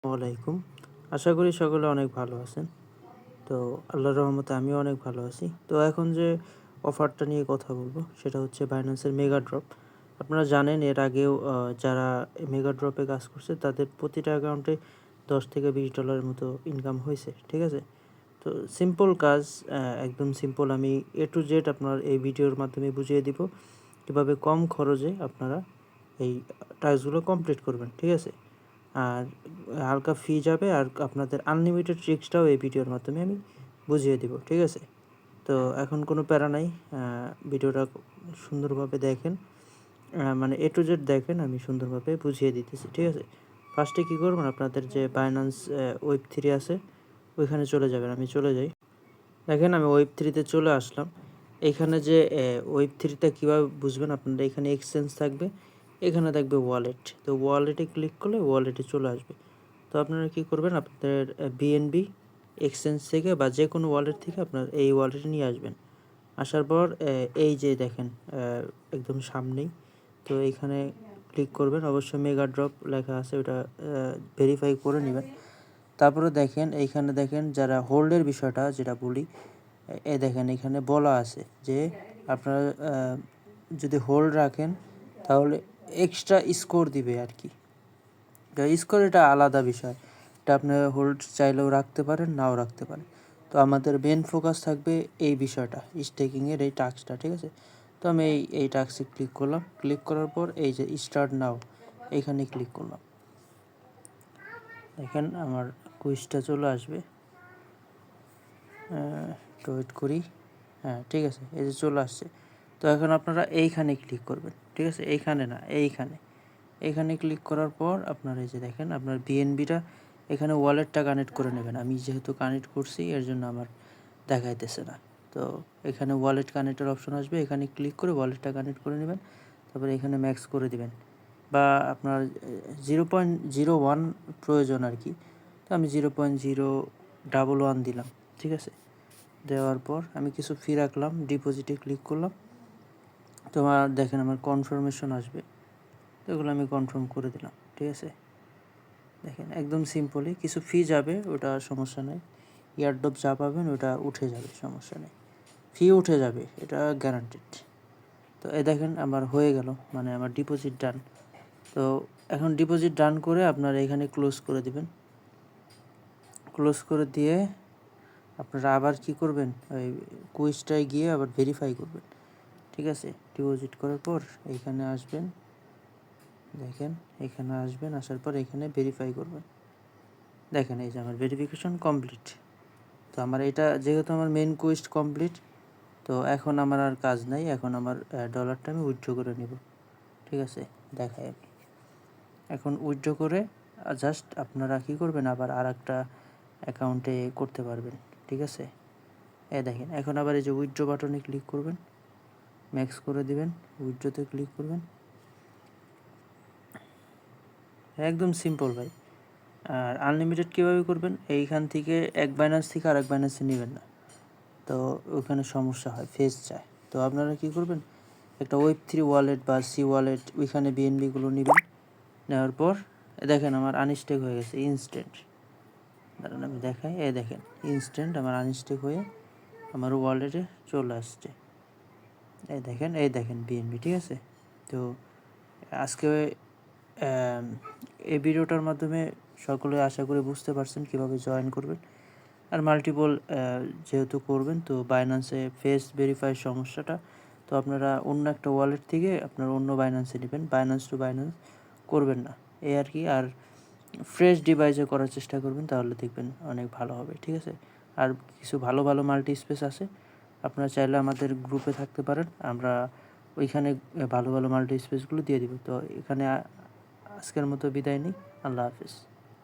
ওয়ালাইকুম। আশা করি সকলে অনেক ভালো আছেন। তো আল্লাহর রহমতে আমিও অনেক ভালো আছি। তো এখন যে অফারটা নিয়ে কথা বলব সেটা হচ্ছে বাইন্যান্সের মেগা ড্রপ। আপনারা জানেন এর আগেও যারা মেগা ড্রপে কাজ করছে তাদের প্রতিটা অ্যাকাউন্টে $10 থেকে $20 মতো ইনকাম হয়েছে। ঠিক আছে? তো সিম্পল কাজ, একদম সিম্পল। আমি A to Z আপনার এই ভিডিওর মাধ্যমে বুঝিয়ে দিব কীভাবে কম খরচে আপনারা এই টাস্কগুলো কমপ্লিট করবেন। ঠিক আছে? আর হালকা ফি যাবে, আর আপনাদের আনলিমিটেড ট্রিক্সটাও এই ভিডিওর মাধ্যমে আমি বুঝিয়ে দিব। ঠিক আছে? তো এখন কোনো প্যারা নাই, ভিডিওটা সুন্দরভাবে দেখেন, মানে A to Z দেখেন, আমি সুন্দরভাবে বুঝিয়ে দিতেছি। ঠিক আছে? ফার্স্টে কী করবেন, আপনাদের যে বাইন্যান্স Web3 আছে ওইখানে চলে যাবেন। আমি চলে যাই। দেখেন আমি Web3-তে চলে আসলাম। এখানে যে Web3-টা কীভাবে বুঝবেন, আপনারা এখানে এক্সচেঞ্জ থাকবে, এখানে থাকবে ওয়ালেট। তো ওয়ালেটে ক্লিক করলে ওয়ালেটে চলে আসবে। তো আপনারা কী করবেন, আপনাদের BNB এক্সচেঞ্জ থেকে বা যে কোনো ওয়ালেট থেকে আপনার এই ওয়ালেটে নিয়ে আসবেন। আসার পর এই যে দেখেন একদম সামনেই, তো এইখানে ক্লিক করবেন। অবশ্যই মেগা ড্রপ লেখা আছে, ওটা ভেরিফাই করে নেবেন। তারপরে দেখেন এইখানে দেখেন যারা হোল্ডের বিষয়টা যেটা বলি, দেখেন এখানে বলা আছে যে আপনারা যদি হোল্ড রাখেন তাহলে এক্সট্রা স্কোর দিবে আর কি। স্কোর এটা আলাদা বিষয়, এটা আপনি হোল্ড চাইলেও রাখতে পারেন, নাও রাখতে পারেন। তো আমাদের মেন ফোকাস থাকবে এই বিষয়টা, স্টেকিংয়ের এই টাস্কটা। ঠিক আছে? তো আমি এই টাস্কে ক্লিক করলাম। ক্লিক করার পর এই যে স্টার্ট নাও, এইখানে ক্লিক করলাম। দেখেন আমার কুইজটা চলে আসবে, একটু ওয়েট করি। হ্যাঁ, ঠিক আছে, এই যে চলে আসছে। তো এখন আপনারা এইখানে ক্লিক করবেন। ঠিক আছে? এইখানে না, এইখানে ক্লিক করার পর আপনারা এই যে দেখেন আপনার BNB-টা এখানে ওয়ালেটটা কানেক্ট করে নেবেন। আমি যেহেতু কানেক্ট করছি এর জন্য আমার দেখাইতেছে না। তো এখানে ওয়ালেট কানেক্টের অপশন আসবে, এখানে ক্লিক করে ওয়ালেটটা কানেক্ট করে নেবেন। তারপরে এখানে ম্যাক্স করে দিবেন, বা আপনার 0.01 প্রয়োজন আর কি। তো আমি 0.011 দিলাম। ঠিক আছে? দেওয়ার পর আমি কিছু ফি রাখলাম, ডিপোজিটে ক্লিক করলাম। তোমার দেখেন আমার কনফার্মেশন আসবে, তো এগুলো আমি কনফার্ম করে দিলাম। ঠিক আছে? দেখেন একদম সিম্পলি কিছু ফি যাবে, ওটা সমস্যা নেই। ইয়ারড্রপ যা পাবেন ওটা উঠে যাবে, সমস্যা নেই, ফি উঠে যাবে, এটা গ্যারান্টেড। তো এই দেখেন আমার হয়ে গেল, মানে আমার ডিপোজিট ডান। তো এখন ডিপোজিট ডান করে আপনারা এখানে ক্লোজ করে দিবেন। ক্লোজ করে দিয়ে আপনারা আবার কি করবেন, ওই কুইজটায় গিয়ে আবার ভেরিফাই করবেন। ঠিক আছে? ডিপোজিট করার পর এইখানে আসবেন, দেখেন এখানে আসবেন, আসার পর এখানে ভেরিফাই করবেন। দেখেন এই যে আমার ভেরিফিকেশন কমপ্লিট। তো আমার এটা যেহেতু আমার মেন কুইস্ট কমপ্লিট, তো এখন আমার আর কাজ নাই, এখন আমার ডলারটা আমি উইথড্র করে নেব। ঠিক আছে? দেখাই আমি এখন উইথড্র করে জাস্ট আপনারা কী করবেন, আবার আর একটা অ্যাকাউন্টে করতে পারবেন। ঠিক আছে? দেখেন এখন আবার এই যে উইথড্র বাটনে ক্লিক করবেন, ম্যাক্স করে দিবেন, উইথড্রতে ক্লিক করবেন। একদম সিম্পল ভাই। আর আনলিমিটেড কীভাবে করবেন, এইখান থেকে এক বাইন্যান্স থেকে আরেক বাইন্যান্সে নেবেন না, তো ওখানে সমস্যা হয়, ফেস যায়। তো আপনারা কী করবেন, একটা Web3 ওয়ালেট বা সি ওয়ালেট, ওইখানে BNB-গুলো নেবেন। নেওয়ার পর দেখেন আমার আনস্টেক হয়ে গেছে ইনস্ট্যান্ট। দাঁড়ান আমি দেখাই, দেখেন ইনস্ট্যান্ট আমার আনস্টেক হয়ে আমার ওয়ালেটে চলে আসছে। দেখেন BNB। ঠিক আছে? তো আজকে এই ভিডিওটার মাধ্যমে সকলে আশা করি বুঝতে পারছেন কীভাবে জয়েন করবেন। আর মাল্টিপল যেহেতু করবেন, তো বাইন্যান্সে ফেস ভেরিফাই সমস্যাটা, তো আপনারা অন্য একটা ওয়ালেট থেকে আপনার অন্য বাইন্যান্সে নেবেন, বাইন্যান্স টু বাইন্যান্স করবেন না, এই আর কি। আর ফ্রেশ ডিভাইসে করার চেষ্টা করবেন, তাহলে দেখবেন অনেক ভালো হবে। ঠিক আছে? আর কিছু ভালো ভালো মাল্টি স্পেস আছে, আপনারা চাইলে আমাদের গ্রুপে থাকতে পারেন, আমরা ওইখানে ভালো ভালো মাল্টি স্পেসগুলো দিয়ে দিব। তো এখানে আজকের মতো বিদায় নিই, আল্লাহ হাফিজ।